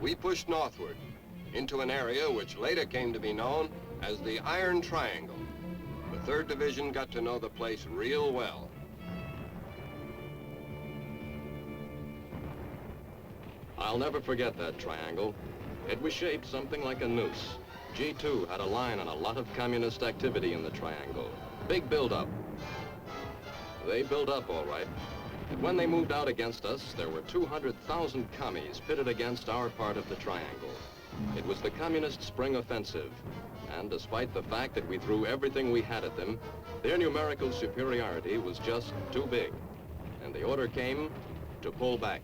we pushed northward into an area which later came to be known as the Iron Triangle. The 3rd Division got to know the place real well. I'll never forget that triangle. It was shaped something like a noose. G2 had a line on a lot of communist activity in the triangle. Big build-up. They built up all right. But when they moved out against us, there were 200,000 commies pitted against our part of the triangle. It was the Communist Spring Offensive, and despite the fact that we threw everything we had at them, their numerical superiority was just too big, and the order came to pull back.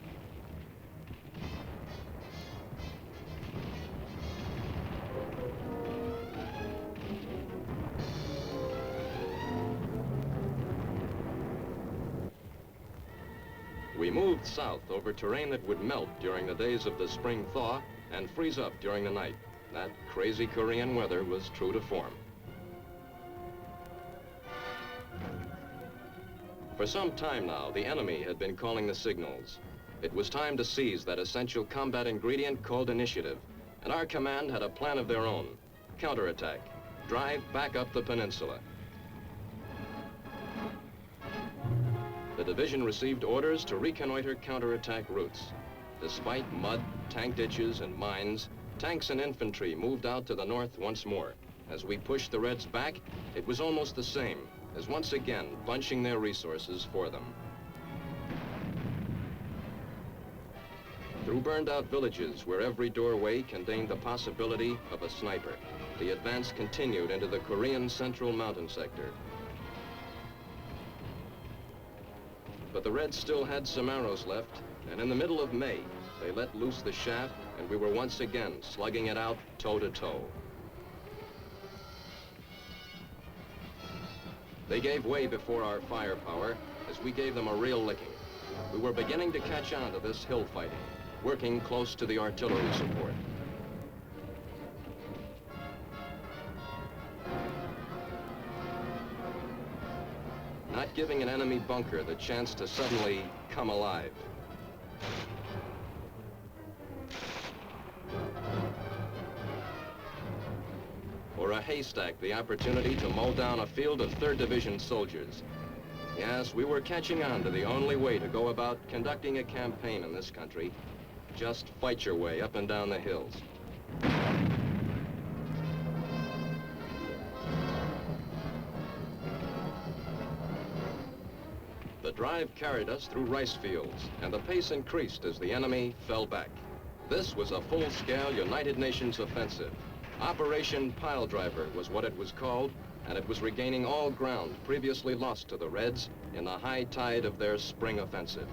We moved south over terrain that would melt during the days of the spring thaw and freeze up during the night. That crazy Korean weather was true to form. For some time now, the enemy had been calling the signals. It was time to seize that essential combat ingredient called initiative, and our command had a plan of their own. Counterattack. Drive back up the peninsula. The division received orders to reconnoiter counterattack routes. Despite mud, tank ditches, and mines, tanks and infantry moved out to the north once more. As we pushed the Reds back, it was almost the same, as once again bunching their resources for them. Through burned-out villages where every doorway contained the possibility of a sniper, the advance continued into the Korean Central Mountain sector. But the Reds still had some arrows left, and in the middle of May, they let loose the shaft, and we were once again slugging it out toe-to-toe. They gave way before our firepower as we gave them a real licking. We were beginning to catch on to this hill fighting, working close to the artillery support. Not giving an enemy bunker the chance to suddenly come alive. Or a haystack the opportunity to mow down a field of 3rd Division soldiers. Yes, we were catching on to the only way to go about conducting a campaign in this country. Just fight your way up and down the hills. The drive carried us through rice fields, and the pace increased as the enemy fell back. This was a full-scale United Nations offensive. Operation Pile Driver was what it was called, and it was regaining all ground previously lost to the Reds in the high tide of their spring offensive.